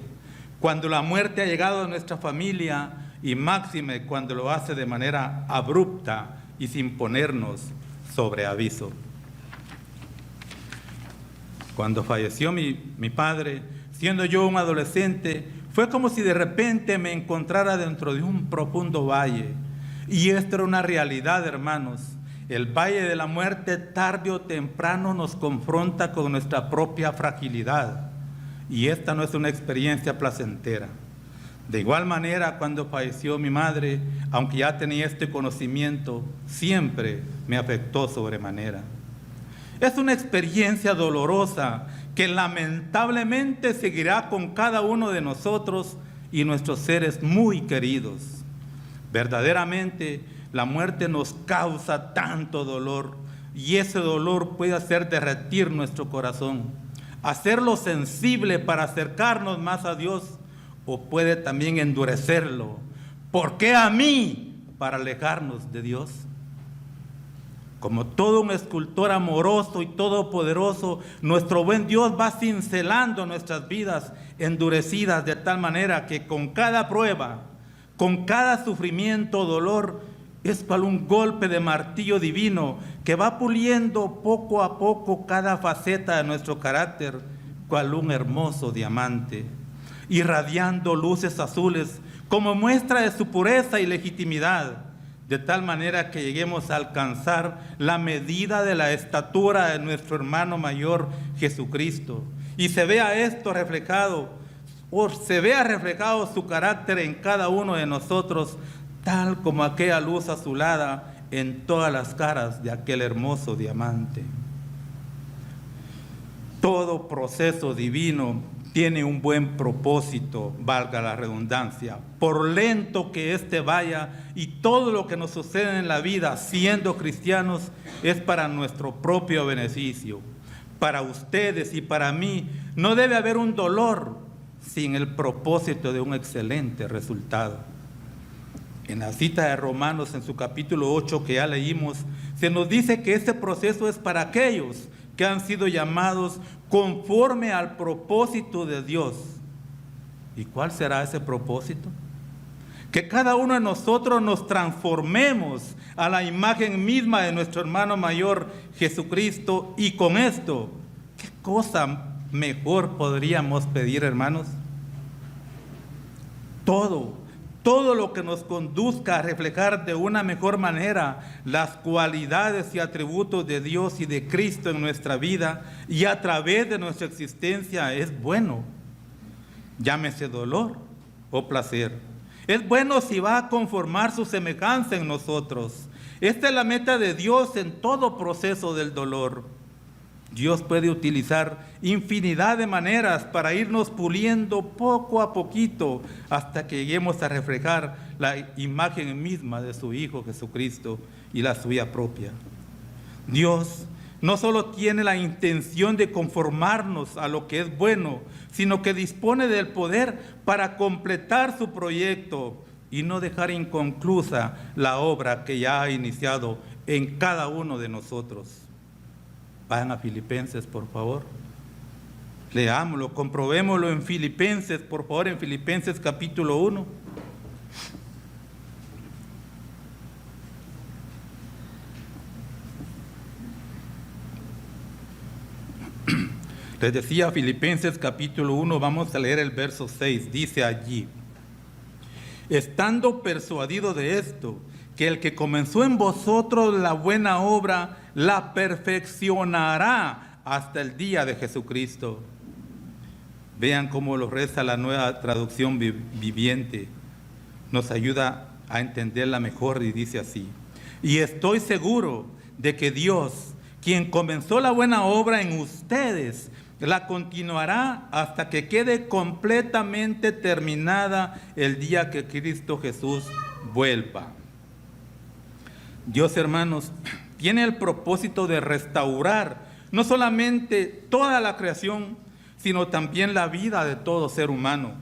cuando la muerte ha llegado a nuestra familia y máxime cuando lo hace de manera abrupta y sin ponernos sobre aviso. Cuando falleció mi padre, siendo yo un adolescente, fue como si de repente me encontrara dentro de un profundo valle. Y esto era una realidad, hermanos. El valle de la muerte tarde o temprano nos confronta con nuestra propia fragilidad. Y esta no es una experiencia placentera. De igual manera, cuando falleció mi madre, aunque ya tenía este conocimiento, siempre me afectó sobremanera. Es una experiencia dolorosa que lamentablemente seguirá con cada uno de nosotros y nuestros seres muy queridos. Verdaderamente, la muerte nos causa tanto dolor y ese dolor puede hacer derretir nuestro corazón, hacerlo sensible para acercarnos más a Dios, o puede también endurecerlo. ¿Por qué a mí? Para alejarnos de Dios. Como todo un escultor amoroso y todopoderoso, nuestro buen Dios va cincelando nuestras vidas endurecidas de tal manera que con cada prueba, con cada sufrimiento o dolor, es cual un golpe de martillo divino que va puliendo poco a poco cada faceta de nuestro carácter, cual un hermoso diamante, irradiando luces azules como muestra de su pureza y legitimidad, de tal manera que lleguemos a alcanzar la medida de la estatura de nuestro hermano mayor Jesucristo, y se vea esto reflejado, o se vea reflejado su carácter en cada uno de nosotros, tal como aquella luz azulada en todas las caras de aquel hermoso diamante. Todo proceso divino tiene un buen propósito, valga la redundancia, por lento que éste vaya, y todo lo que nos sucede en la vida, siendo cristianos, es para nuestro propio beneficio. Para ustedes y para mí no debe haber un dolor sin el propósito de un excelente resultado. En la cita de Romanos, en su capítulo 8 que ya leímos, se nos dice que este proceso es para aquellos que han sido llamados conforme al propósito de Dios. ¿Y cuál será ese propósito? Que cada uno de nosotros nos transformemos a la imagen misma de nuestro hermano mayor Jesucristo, y con esto, ¿qué cosa mejor podríamos pedir, hermanos? Todo lo que nos conduzca a reflejar de una mejor manera las cualidades y atributos de Dios y de Cristo en nuestra vida y a través de nuestra existencia es bueno. Llámese dolor o placer. Es bueno si va a conformar su semejanza en nosotros. Esta es la meta de Dios en todo proceso del dolor. Dios puede utilizar infinidad de maneras para irnos puliendo poco a poquito hasta que lleguemos a reflejar la imagen misma de su Hijo Jesucristo y la suya propia. Dios no solo tiene la intención de conformarnos a lo que es bueno, sino que dispone del poder para completar su proyecto y no dejar inconclusa la obra que ya ha iniciado en cada uno de nosotros. Vayan a Filipenses, por favor. Leámoslo, comprobémoslo en Filipenses, por favor, en Filipenses capítulo 1. Les decía, Filipenses capítulo 1, vamos a leer el verso 6, dice allí: estando persuadido de esto, que el que comenzó en vosotros la buena obra, la perfeccionará hasta el día de Jesucristo. Vean cómo lo reza la Nueva Traducción Viviente. Nos ayuda a entenderla mejor y dice así: y estoy seguro de que Dios, quien comenzó la buena obra en ustedes, la continuará hasta que quede completamente terminada el día que Cristo Jesús vuelva. Dios, hermanos, tiene el propósito de restaurar no solamente toda la creación, sino también la vida de todo ser humano.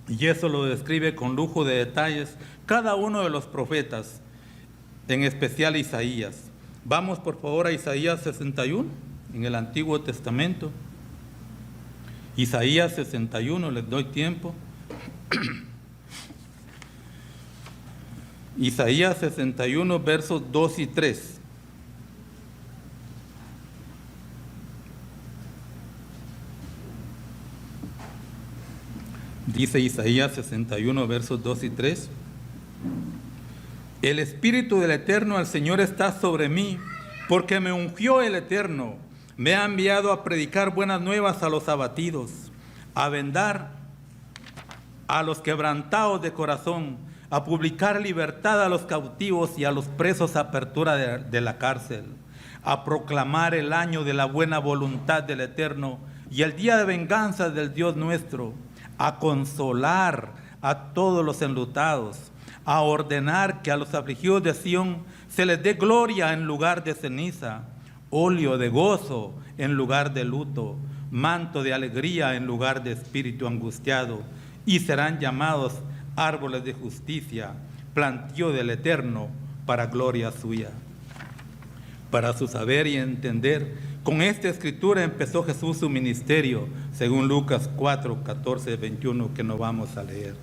Y eso lo describe con lujo de detalles cada uno de los profetas, en especial Isaías. Vamos por favor a Isaías 61, en el Antiguo Testamento. Isaías 61, les doy tiempo. Isaías 61, versos 2 y 3. Dice Isaías 61, versos 2 y 3. El Espíritu del Eterno, el Señor, está sobre mí, porque me ungió el Eterno. Me ha enviado a predicar buenas nuevas a los abatidos, a vendar a los quebrantados de corazón, a publicar libertad a los cautivos y a los presos apertura de la cárcel, a proclamar el año de la buena voluntad del Eterno y el día de venganza del Dios nuestro, a consolar a todos los enlutados, a ordenar que a los afligidos de Sión se les dé gloria en lugar de ceniza, óleo de gozo en lugar de luto, manto de alegría en lugar de espíritu angustiado, y serán llamados árboles de justicia, plantío del Eterno para gloria suya. para su saber y entender. Con esta escritura empezó Jesús su ministerio, según Lucas 4, 14, 21, que no vamos a leer.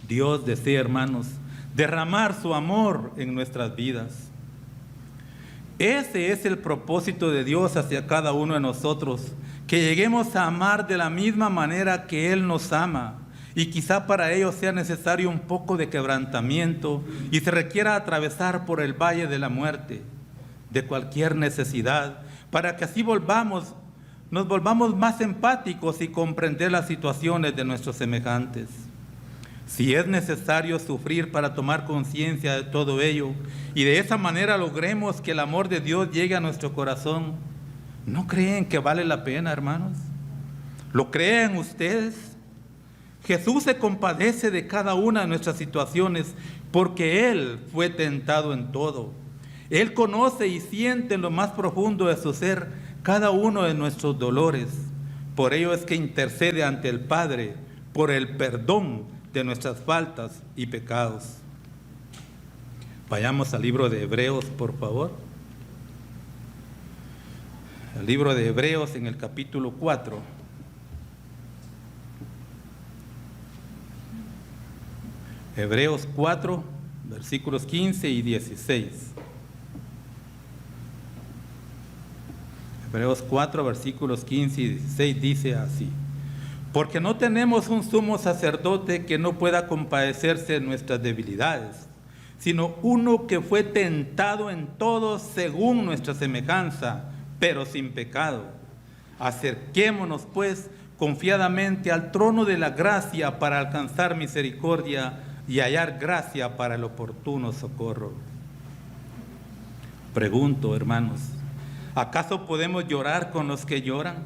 Dios desea, hermanos, derramar su amor en nuestras vidas. Ese es el propósito de Dios hacia cada uno de nosotros, que lleguemos a amar de la misma manera que Él nos ama. Y quizá para ello sea necesario un poco de quebrantamiento y se requiera atravesar por el valle de la muerte, de cualquier necesidad, para que así nos volvamos más empáticos y comprender las situaciones de nuestros semejantes. Si es necesario sufrir para tomar conciencia de todo ello y de esa manera logremos que el amor de Dios llegue a nuestro corazón, ¿no creen que vale la pena, hermanos? ¿Lo creen ustedes? Jesús se compadece de cada una de nuestras situaciones porque Él fue tentado en todo. Él conoce y siente en lo más profundo de su ser cada uno de nuestros dolores. Por ello es que intercede ante el Padre por el perdón de nuestras faltas y pecados. Vayamos al libro de Hebreos, por favor. El libro de Hebreos en el capítulo 4. Hebreos 4, versículos 15 y 16. Hebreos 4, versículos 15 y 16 dice así: porque no tenemos un sumo sacerdote que no pueda compadecerse de nuestras debilidades, sino uno que fue tentado en todo según nuestra semejanza, pero sin pecado. Acerquémonos pues confiadamente al trono de la gracia para alcanzar misericordia y hallar gracia para el oportuno socorro. Pregunto, hermanos, ¿acaso podemos llorar con los que lloran?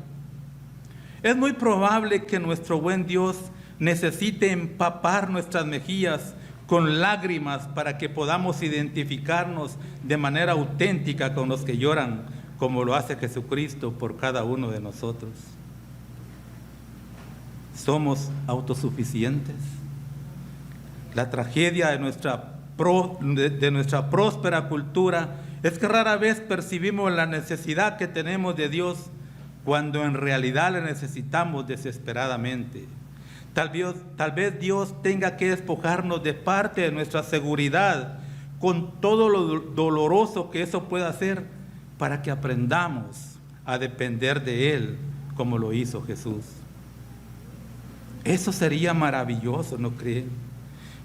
Es muy probable que nuestro buen Dios necesite empapar nuestras mejillas con lágrimas para que podamos identificarnos de manera auténtica con los que lloran, como lo hace Jesucristo por cada uno de nosotros. ¿Somos autosuficientes? La tragedia de nuestra próspera cultura es que rara vez percibimos la necesidad que tenemos de Dios cuando en realidad le necesitamos desesperadamente. Tal vez Dios tenga que despojarnos de parte de nuestra seguridad con todo lo doloroso que eso pueda hacer para que aprendamos a depender de Él como lo hizo Jesús. Eso sería maravilloso, ¿no creen?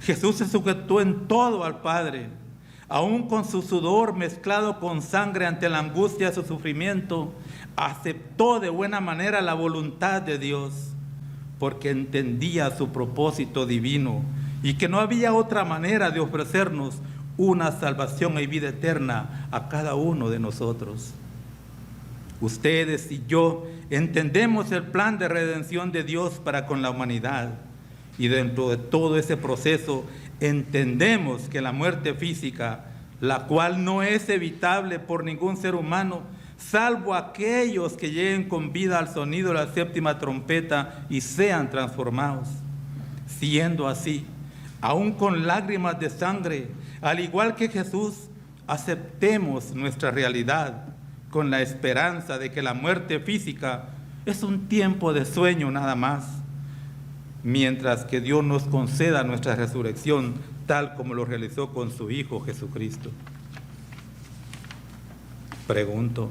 Jesús se sujetó en todo al Padre, aún con su sudor mezclado con sangre ante la angustia de su sufrimiento, aceptó de buena manera la voluntad de Dios, porque entendía su propósito divino y que no había otra manera de ofrecernos una salvación y vida eterna a cada uno de nosotros. Ustedes y yo entendemos el plan de redención de Dios para con la humanidad. Y dentro de todo ese proceso entendemos que la muerte física, la cual no es evitable por ningún ser humano, salvo aquellos que lleguen con vida al sonido de la séptima trompeta y sean transformados. Siendo así, aún con lágrimas de sangre, al igual que Jesús, aceptemos nuestra realidad con la esperanza de que la muerte física es un tiempo de sueño nada más, mientras que Dios nos conceda nuestra resurrección tal como lo realizó con su Hijo Jesucristo. Pregunto,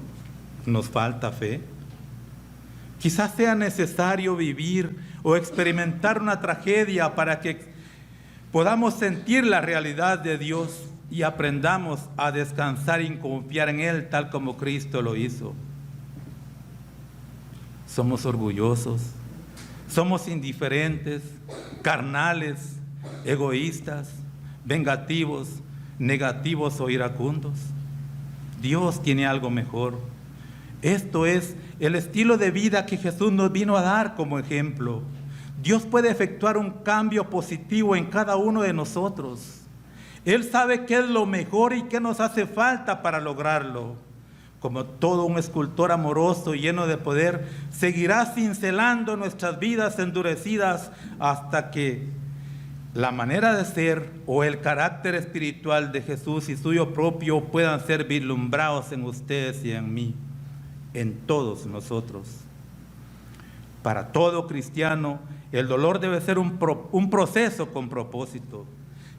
¿nos falta fe? Quizás sea necesario vivir o experimentar una tragedia para que podamos sentir la realidad de Dios y aprendamos a descansar y confiar en Él tal como Cristo lo hizo. Somos orgullosos, somos indiferentes, carnales, egoístas, vengativos, negativos o iracundos. Dios tiene algo mejor. Esto es el estilo de vida que Jesús nos vino a dar como ejemplo. Dios puede efectuar un cambio positivo en cada uno de nosotros. Él sabe qué es lo mejor y qué nos hace falta para lograrlo. Como todo un escultor amoroso y lleno de poder, seguirá cincelando nuestras vidas endurecidas hasta que la manera de ser o el carácter espiritual de Jesús y suyo propio puedan ser vislumbrados en ustedes y en mí, en todos nosotros. Para todo cristiano, el dolor debe ser un proceso con propósito.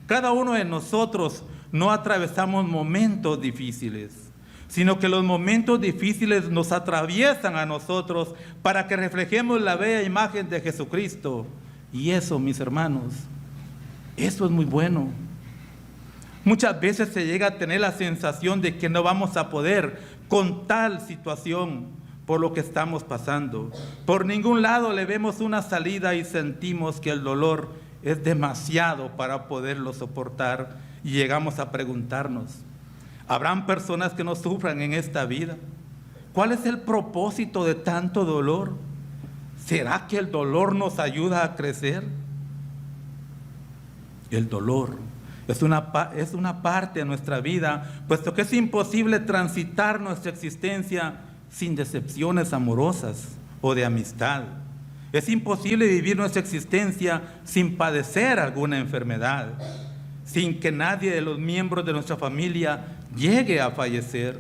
Cada uno de nosotros no atravesamos momentos difíciles, sino que los momentos difíciles nos atraviesan a nosotros para que reflejemos la bella imagen de Jesucristo. Y eso, mis hermanos, eso es muy bueno. Muchas veces se llega a tener la sensación de que no vamos a poder con tal situación por lo que estamos pasando. Por ningún lado le vemos una salida y sentimos que el dolor es demasiado para poderlo soportar y llegamos a preguntarnos, ¿habrán personas que no sufran en esta vida? ¿Cuál es el propósito de tanto dolor? ¿Será que el dolor nos ayuda a crecer? El dolor es una parte de nuestra vida, puesto que es imposible transitar nuestra existencia sin decepciones amorosas o de amistad. Es imposible vivir nuestra existencia sin padecer alguna enfermedad, sin que nadie de los miembros de nuestra familia llegue a fallecer.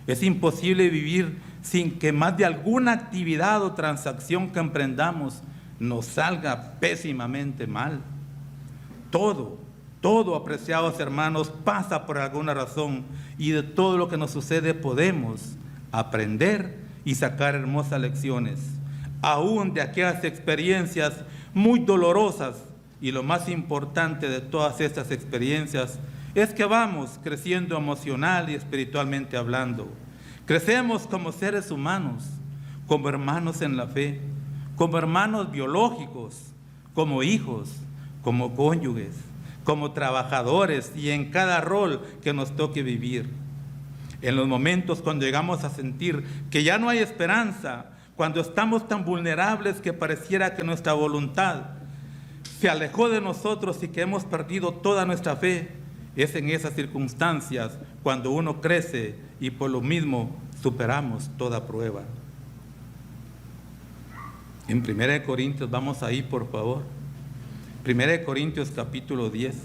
Es imposible vivir sin que más de alguna actividad o transacción que emprendamos nos salga pésimamente mal. Todo, apreciados hermanos, pasa por alguna razón, y de todo lo que nos sucede podemos aprender y sacar hermosas lecciones, aún de aquellas experiencias muy dolorosas. Y lo más importante de todas estas experiencias es que vamos creciendo emocional y espiritualmente hablando. Crecemos como seres humanos, como hermanos en la fe, como hermanos biológicos, como hijos, como cónyuges, como trabajadores y en cada rol que nos toque vivir. En los momentos cuando llegamos a sentir que ya no hay esperanza, cuando estamos tan vulnerables que pareciera que nuestra voluntad se alejó de nosotros y que hemos perdido toda nuestra fe, es en esas circunstancias cuando uno crece y por lo mismo superamos toda prueba. En 1 Corintios, vamos ahí por favor. 1 Corintios capítulo 10.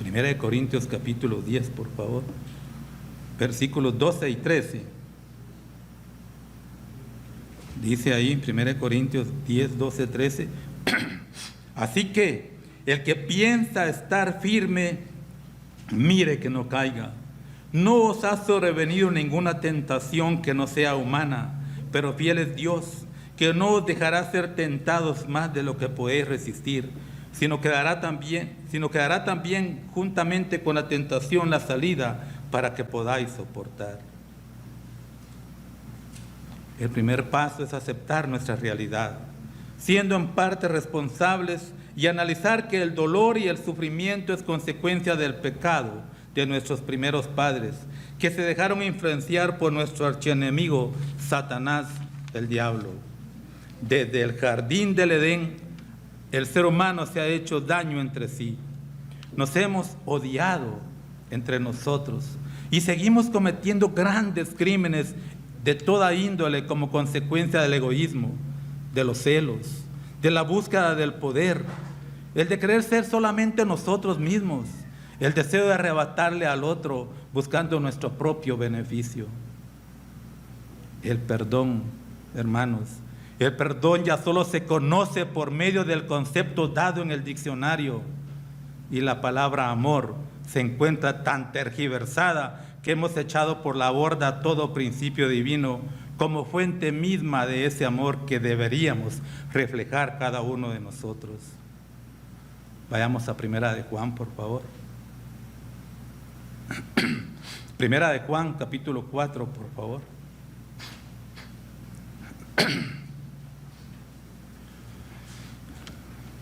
1 Corintios capítulo 10, por favor. Versículos 12 y 13. Dice ahí, 1 Corintios 10, 12, 13. Así que el que piensa estar firme, mire que no caiga. No os ha sobrevenido ninguna tentación que no sea humana, pero fiel es Dios, que no os dejará ser tentados más de lo que podéis resistir, sino que dará también juntamente con la tentación la salida para que podáis soportar. El primer paso es aceptar nuestra realidad, siendo en parte responsables, y analizar que el dolor y el sufrimiento es consecuencia del pecado de nuestros primeros padres, que se dejaron influenciar por nuestro archienemigo Satanás, el diablo. Desde el jardín del Edén, el ser humano se ha hecho daño entre sí. Nos hemos odiado entre nosotros y seguimos cometiendo grandes crímenes de toda índole como consecuencia del egoísmo, de los celos, de la búsqueda del poder, el de querer ser solamente nosotros mismos, el deseo de arrebatarle al otro buscando nuestro propio beneficio. El perdón, hermanos, el perdón ya solo se conoce por medio del concepto dado en el diccionario, y la palabra amor se encuentra tan tergiversada que hemos echado por la borda todo principio divino como fuente misma de ese amor que deberíamos reflejar cada uno de nosotros. Vayamos a Primera de Juan, por favor. Primera de Juan, capítulo 4, por favor.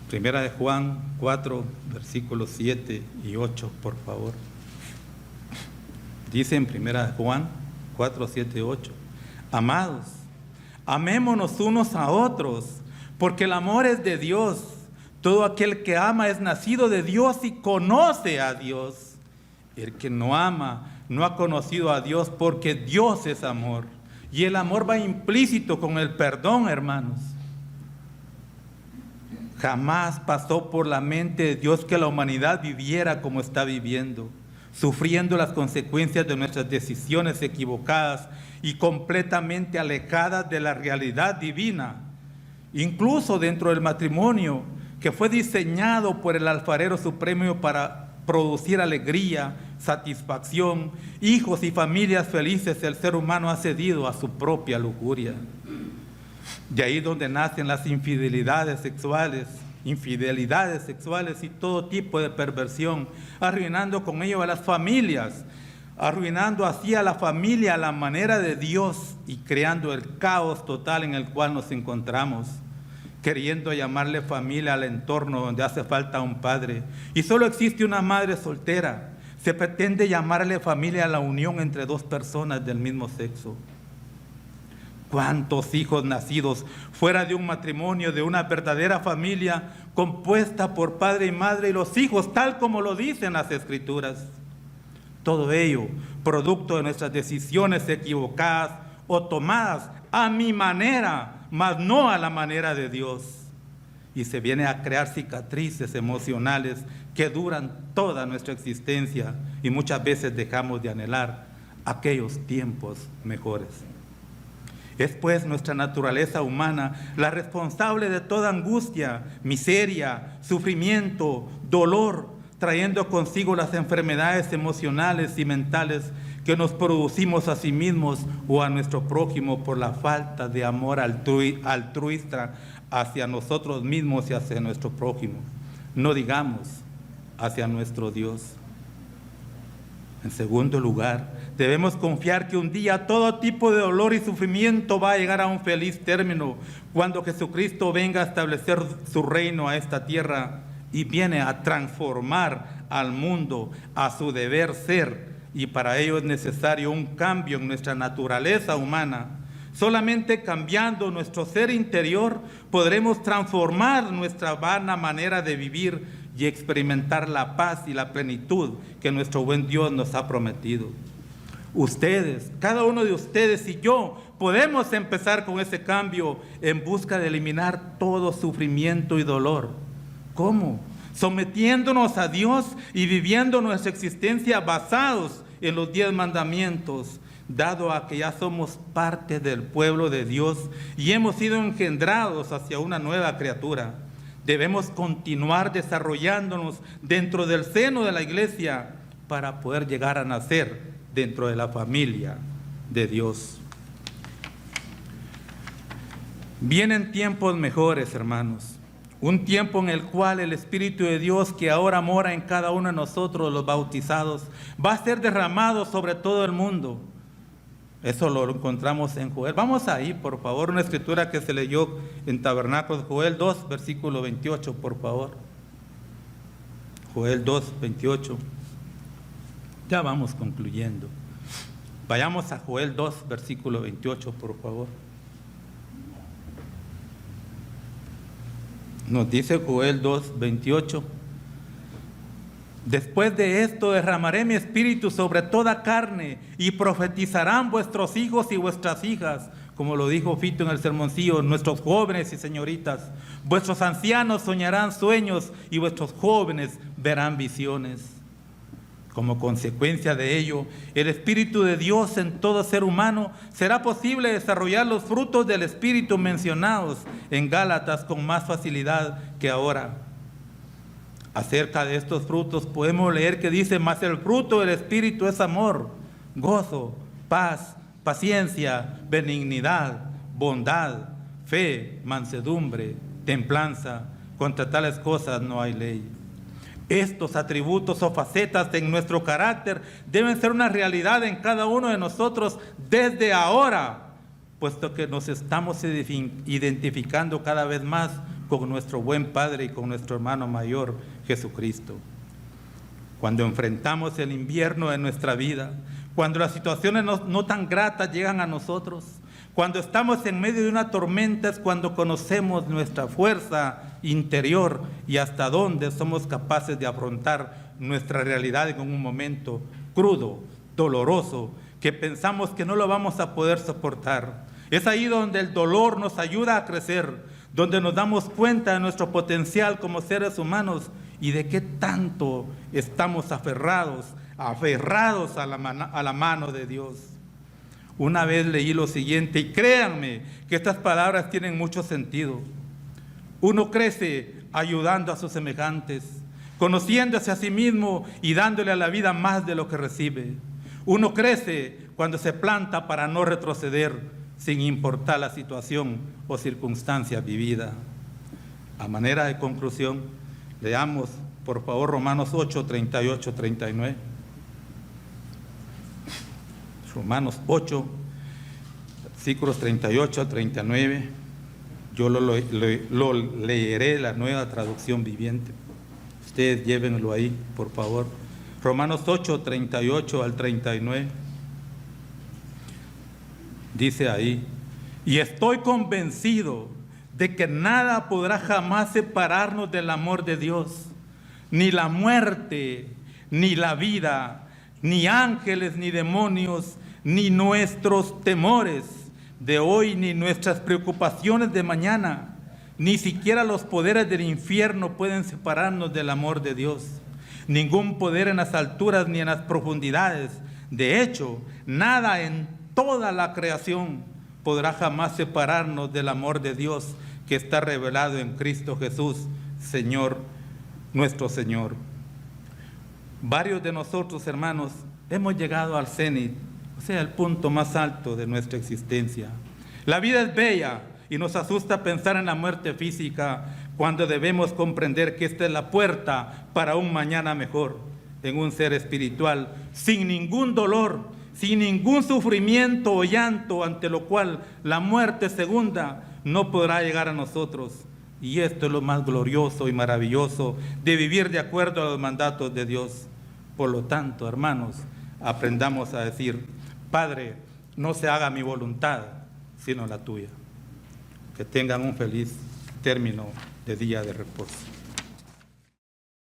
Primera de Juan 4, versículos 7 y 8, por favor. Dice en Primera de Juan 4, 7, 8. Amados, amémonos unos a otros, porque el amor es de Dios. Todo aquel que ama es nacido de Dios y conoce a Dios. El que no ama no ha conocido a Dios, porque Dios es amor. Y el amor va implícito con el perdón, hermanos. Jamás pasó por la mente de Dios que la humanidad viviera como está viviendo, sufriendo las consecuencias de nuestras decisiones equivocadas y completamente alejadas de la realidad divina. Incluso dentro del matrimonio, que fue diseñado por el alfarero supremo para producir alegría, satisfacción, hijos y familias felices, el ser humano ha cedido a su propia lujuria. De ahí donde nacen las infidelidades sexuales y todo tipo de perversión, arruinando con ello a las familias, arruinando así a la familia a la manera de Dios y creando el caos total en el cual nos encontramos, queriendo llamarle familia al entorno donde hace falta un padre y solo existe una madre soltera. Se pretende llamarle familia a la unión entre dos personas del mismo sexo. ¿Cuántos hijos nacidos fuera de un matrimonio, de una verdadera familia compuesta por padre y madre y los hijos, tal como lo dicen las Escrituras? Todo ello producto de nuestras decisiones equivocadas o tomadas a mi manera, mas no a la manera de Dios. Y se viene a crear cicatrices emocionales que duran toda nuestra existencia y muchas veces dejamos de anhelar aquellos tiempos mejores. Es pues nuestra naturaleza humana la responsable de toda angustia, miseria, sufrimiento, dolor, trayendo consigo las enfermedades emocionales y mentales que nos producimos a sí mismos o a nuestro prójimo por la falta de amor altruista hacia nosotros mismos y hacia nuestro prójimo, no digamos hacia nuestro Dios. En segundo lugar, debemos confiar que un día todo tipo de dolor y sufrimiento va a llegar a un feliz término cuando Jesucristo venga a establecer su reino a esta tierra y viene a transformar al mundo a su deber ser, y para ello es necesario un cambio en nuestra naturaleza humana. Solamente cambiando nuestro ser interior podremos transformar nuestra vana manera de vivir y experimentar la paz y la plenitud que nuestro buen Dios nos ha prometido. Ustedes, cada uno de ustedes y yo, podemos empezar con ese cambio en busca de eliminar todo sufrimiento y dolor. ¿Cómo? Sometiéndonos a Dios y viviendo nuestra existencia basados en los 10 mandamientos, dado a que ya somos parte del pueblo de Dios y hemos sido engendrados hacia una nueva criatura. Debemos continuar desarrollándonos dentro del seno de la iglesia para poder llegar a nacer dentro de la familia de Dios. Vienen tiempos mejores, hermanos. Un tiempo en el cual el Espíritu de Dios que ahora mora en cada uno de nosotros, los bautizados, va a ser derramado sobre todo el mundo. Eso lo encontramos en Joel. Vamos ahí, por favor, una escritura que se leyó en Tabernáculos, Joel 2, versículo 28, por favor. Joel 2, 28. Ya vamos concluyendo. Vayamos a Joel 2, versículo 28, por favor. Nos dice Joel 2, 28. Después de esto derramaré mi espíritu sobre toda carne y profetizarán vuestros hijos y vuestras hijas, como lo dijo Fito en el sermoncillo, nuestros jóvenes y señoritas. Vuestros ancianos soñarán sueños y vuestros jóvenes verán visiones. Como consecuencia de ello, el Espíritu de Dios en todo ser humano será posible desarrollar los frutos del Espíritu mencionados en Gálatas con más facilidad que ahora. Acerca de estos frutos podemos leer que dice: mas el fruto del Espíritu es amor, gozo, paz, paciencia, benignidad, bondad, fe, mansedumbre, templanza. Contra tales cosas no hay ley. Estos atributos o facetas en nuestro carácter deben ser una realidad en cada uno de nosotros desde ahora, puesto que nos estamos identificando cada vez más con nuestro buen Padre y con nuestro hermano mayor, Jesucristo. Cuando enfrentamos el invierno de nuestra vida, cuando las situaciones no tan gratas llegan a nosotros, cuando estamos en medio de una tormenta, es cuando conocemos nuestra fuerza interior y hasta dónde somos capaces de afrontar nuestra realidad en un momento crudo, doloroso, que pensamos que no lo vamos a poder soportar. Es ahí donde el dolor nos ayuda a crecer, donde nos damos cuenta de nuestro potencial como seres humanos y de qué tanto estamos aferrados a la mano de Dios. Una vez leí lo siguiente, y créanme que estas palabras tienen mucho sentido. Uno crece ayudando a sus semejantes, conociéndose a sí mismo y dándole a la vida más de lo que recibe. Uno crece cuando se planta para no retroceder, sin importar la situación o circunstancia vivida. A manera de conclusión, leamos por favor Romanos 8, 38, 39. Romanos 8, versículos 38 a 39. Yo lo leeré, la Nueva Traducción Viviente. Ustedes llévenlo ahí, por favor. Romanos 8, 38 al 39. Dice ahí: y estoy convencido de que nada podrá jamás separarnos del amor de Dios, ni la muerte, ni la vida, ni ángeles, ni demonios, ni nuestros temores de hoy, ni nuestras preocupaciones de mañana. Ni siquiera los poderes del infierno pueden separarnos del amor de Dios. Ningún poder en las alturas ni en las profundidades. De hecho, nada en toda la creación podrá jamás separarnos del amor de Dios que está revelado en Cristo Jesús, Señor, nuestro Señor. Varios de nosotros, hermanos, hemos llegado al cenit, o sea, el punto más alto de nuestra existencia. La vida es bella y nos asusta pensar en la muerte física, cuando debemos comprender que esta es la puerta para un mañana mejor, en un ser espiritual, sin ningún dolor, sin ningún sufrimiento o llanto, ante lo cual la muerte segunda no podrá llegar a nosotros. Y esto es lo más glorioso y maravilloso de vivir de acuerdo a los mandatos de Dios. Por lo tanto, hermanos, aprendamos a decir: Padre, no se haga mi voluntad, sino la tuya. Que tengan un feliz término de día de reposo.